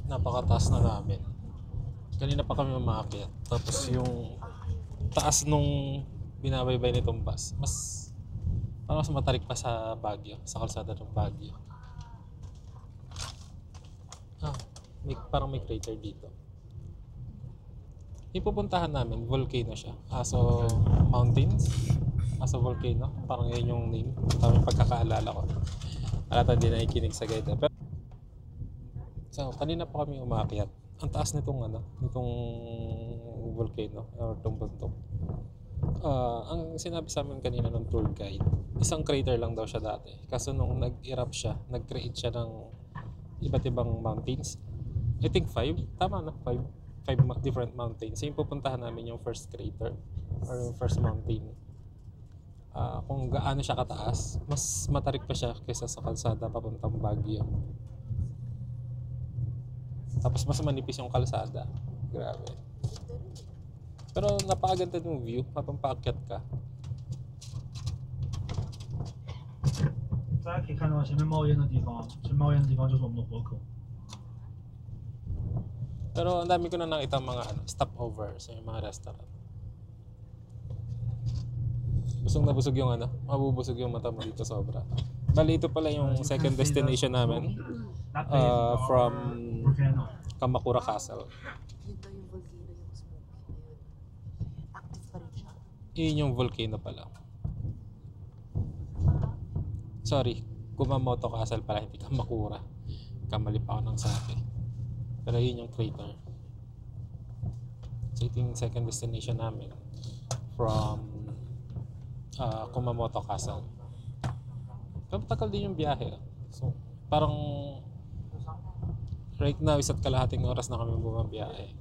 napakataas na namin. Kanina pa kami umaakyat. Tapos yung taas nung binabaybay nitong bus, parang mas matarik pa sa Baguio, sa kalsada ng Baguio. Parang may crater dito. Ipupuntahan namin, volcano siya. Mountains. Volcano. Parang yun yung name. Tamang pagkakaalala ko. Alata din nakikinig sa guide. So, kanina pa kami umaakyat. Ang taas nitong volcano or itong bundok. Ang sinabi sa amin kanina ng tour guide, isang crater lang daw siya dati. Kaso nung nag-erupt siya, nag-create siya ng iba't ibang mountains. I think 5. Tama na, 5 different mountains. So yung pupuntahan namin yung first crater or yung first mountain. Kung gaano siya kataas, mas matarik pa siya kaysa sa kalsada papuntang Baguio. Tapos mas manipis yung kalsada. Grabe. Pero napakaganda ng view habang paakyat ka. 大家可以看到前面冒烟的地方，前面冒烟的地方就是我们的活口。 Pero ang dami ko na nakita mga stopover sa mga restaurant. Busog na busog yung mabubusog yung mata mo dito sobra. Bali ito pala yung second destination namin from Kamakura Castle. Dito yung volcano, yung smoke na yun. Active pa rin siya. Yun yung volcano pala. Sorry, Kumamoto Castle pala, hindi Kamakura. Kamali pa ako ng sabi. Pero yun yung crater. So ito yung second destination namin from Kumamoto Castle. Pero tagal din yung biyahe. So parang right now isa't kalahating oras na kami bumabiyahe.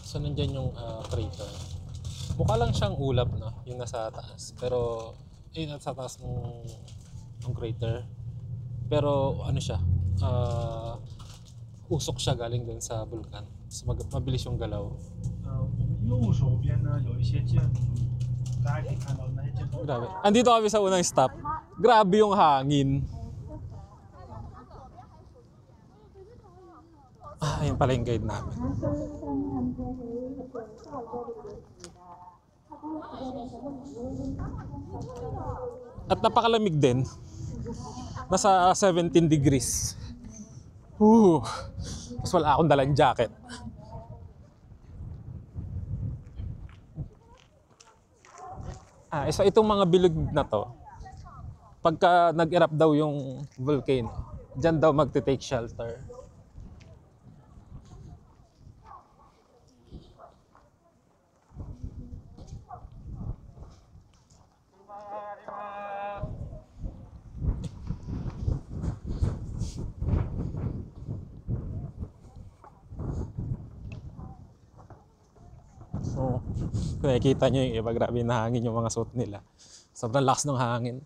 So nandyan yung crater. Mukha lang siyang ulap na, yung nasa taas. Pero nasa taas ng crater. Pero ano siya, usok siya galing dun sa bulkan. So mabilis yung galaw. 我们右手边呢有一些建筑，大家可以看到那些建筑。 Grabe. Andito kami sa unang stop. Grabe yung hangin. Ayun pala yung guide namin. At napakalamig din. Nasa 17 degrees. Mas wala akong dalang jacket. So itong mga bilog na to, pagka nag-erupt daw yung volcano, dyan daw magte-take shelter. So, kung nakikita nyo yung iba, grabe na hangin yung mga suot nila. Sobrang lakas ng hangin.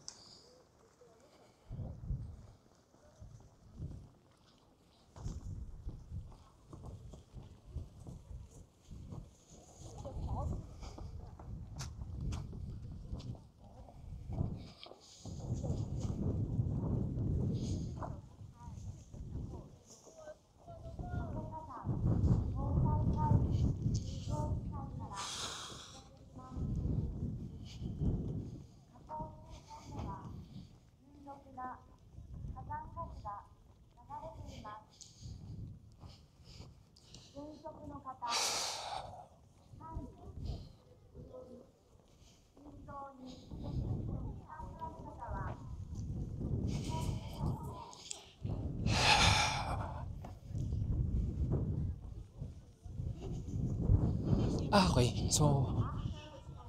Okay, so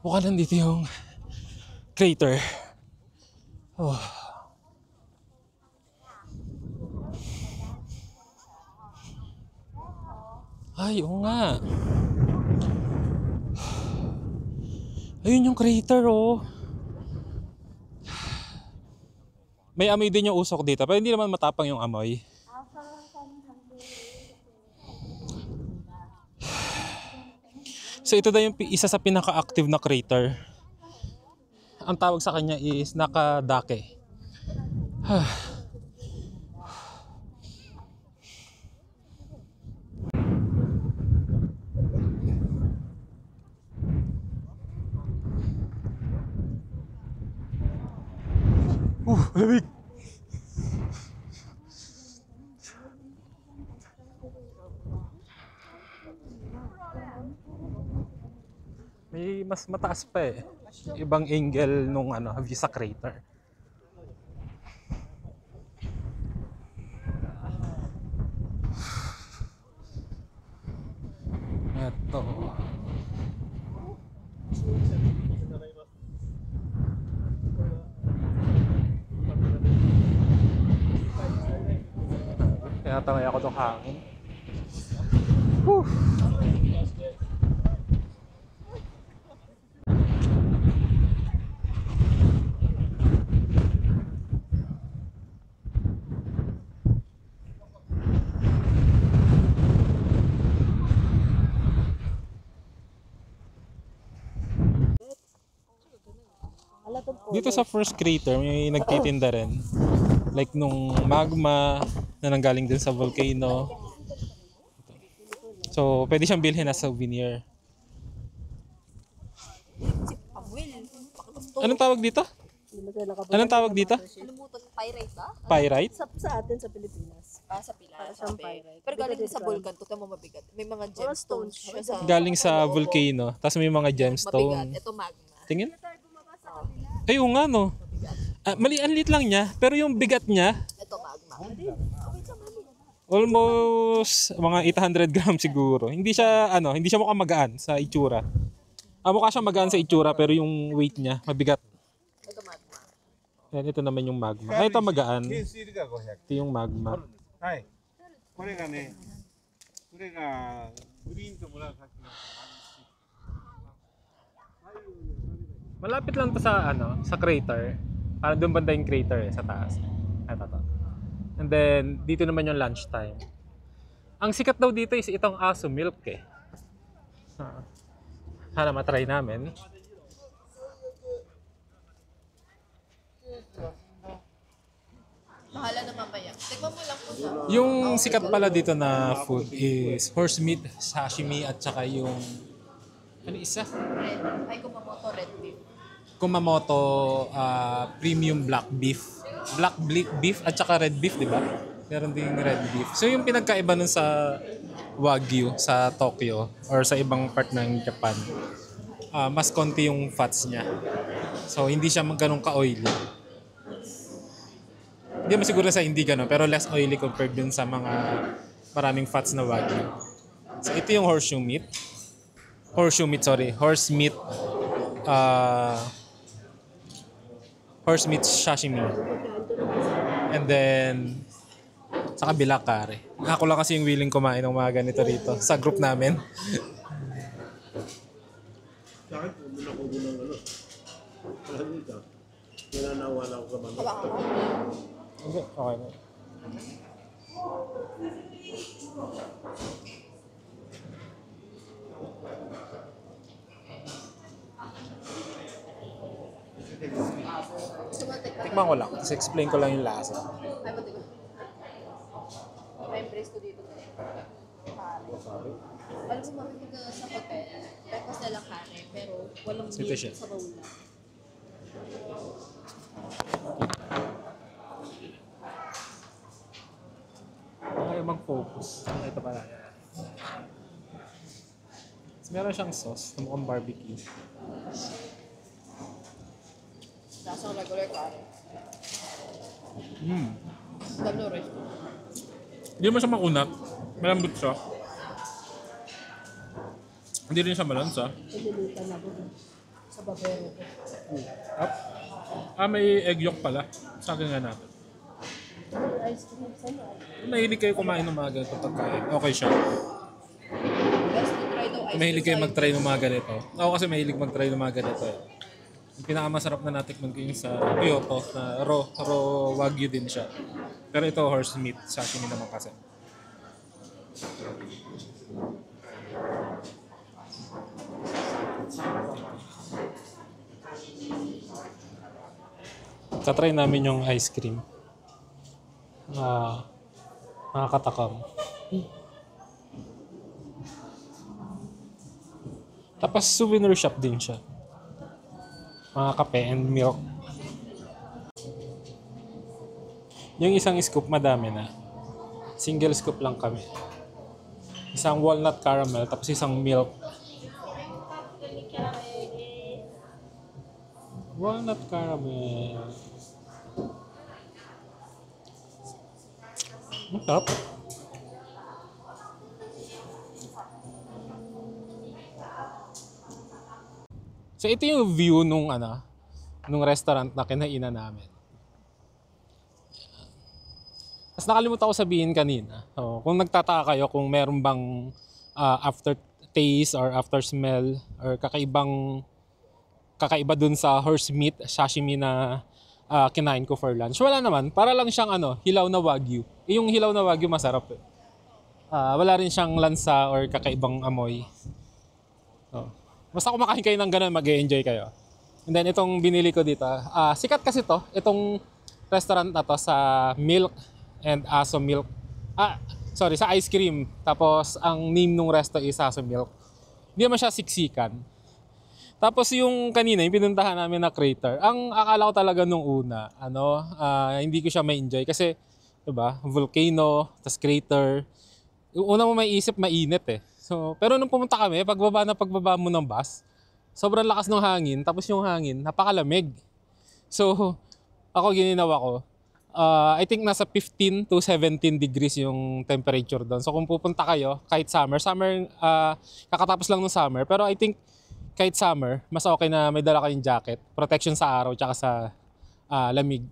mukhang nandito yung crater. Ay, oo nga. Ayun yung crater, oh. May amoy din yung usok dito, pero hindi naman matapang yung amoy. So ito daw yung isa sa pinaka-active na crater. ang tawag sa kanya is nakadake. Lamig. May mas mataas pa eh. Ibang angle nung view sa crater. Ito. Kaya tangay ako ng hangin. Whew. Dito sa first crater, may nagtitinda rin. Like nung magma na nanggaling din sa volcano. So, pwede siyang bilhin as souvenir. Anong tawag dito? Anong tawag dito? Kalimutan, pyrite ba? Pyrite? Sa atin sa Pilipinas. Sa Pilar. Siyang pyrite. Pero galing din sa vulkan, to mo mabigat. May mga gemstones siya sa... Galing sa volcano. Tapos may mga Mabigat. gemstone. Ito magma. Tingin? Ay, oo nga no. Mali, ang liit lang niya. Pero yung bigat niya, Ito magma. almost mga 800 grams siguro. Hindi siya mukhang magaan sa itsura. Mukha siyang magaan sa itsura pero yung weight niya mabigat. Ito magma. Yan, ito naman yung magma. Ito magaan. Ito yung magma. はい。これがね、これがグリーンと紫の。 Malapit lang to sa sa crater. Parang doon banda yung crater sa taas. Ito to. And then dito naman yung lunchtime. Ang sikat daw dito is itong aso milk eh. Sana matry namin. Mahala na mamaya. Tignan mo lang po siya. Yung sikat pala dito na food is horse meat, sashimi at saka yung isa? Red. Ay, Kumamoto red beef. Kumamoto premium black beef. Black beef at saka red beef, di ba? Meron ding red beef. So yung pinagkaiba nun sa Wagyu sa Tokyo or sa ibang part ng Japan, mas konti yung fats niya. So hindi siya ganun ka-oily. Hindi mo siguro sa hindi ganun, pero less oily compared dun sa mga maraming fats na Wagyu. So ito yung horse meat sashimi. And then sa kabila kare. Ako lang kasi yung willing kumain ng mga ganito rito sa group namin. Sa akin, pumunta ko ng alam dito. Nanawala ko sa banda. Okay, okay na. Tikman ko lang, tapos explain ko lang yung lasa. Ay, mati ko. May embrace ko dito. Alam mo, makinig ka sa hotel. Breakfast na lang kare, pero walang Ito meal siya. sa bawla. Ayaw mag-focus. Ito pala. Tapos meron siyang sauce na mukhang barbecue. Lasang regular kare. Dami no rice. Hindi naman siya makunat. Malambot siya. Hindi rin siya malansa. Pagilitan ako sa babero ko. May egg yolk pala. Sa akin nga natin. Ice cream sana. Mahilig kayo kumain ng mga ganito pagkain. Okay siya. Best to try daw ice Mahilig kayo cream mag-try ng mga ganito. Ako kasi mahilig mag-try ng mga ganito eh. Yung pinakamasarap na natikman ko yung sa Kyoto na raw wagyu din siya. Pero ito horse meat, sashimi naman kasi. Tatry namin yung ice cream. Nakakatakam. Tapos souvenir shop din siya. Mga kape and milk. Yung isang scoop madami na. Single scoop lang kami. Isang walnut caramel tapos isang milk. Walnut caramel. Masarap. So ito yung view nung restaurant na kinainan namin. Tapos nakalimutan ko sabihin kanina. Kung nagtataka kayo kung meron bang aftertaste or after smell or kakaiba dun sa horse meat sashimi na kinain ko for lunch. Wala naman. Para lang siyang hilaw na wagyu. Yung hilaw na wagyu masarap eh. Wala rin siyang lansa or kakaibang amoy. Basta kumakain kayo ng ganun, mag-e-enjoy kayo. And then itong binili ko dito. Sikat kasi to. Itong restaurant na to sa milk and aso milk. Sa ice cream. Tapos ang name nung resto is aso milk. Hindi naman siya siksikan. Tapos yung kanina, yung pinuntahan namin na crater, ang akala ko talaga nung una, hindi ko siya ma-enjoy kasi, diba, volcano, tas crater. Yung una mo may isip, mainit eh. So, pero nung pumunta kami, pagbaba mo ng bus, sobrang lakas ng hangin, tapos yung hangin, napakalamig. So, ako ginawa ko, I think nasa 15 to 17 degrees yung temperature doon. So, kung pupunta kayo, kahit summer, kakatapos lang ng summer, pero I think kahit summer, mas okay na may dala kayong jacket, protection sa araw, tsaka sa lamig.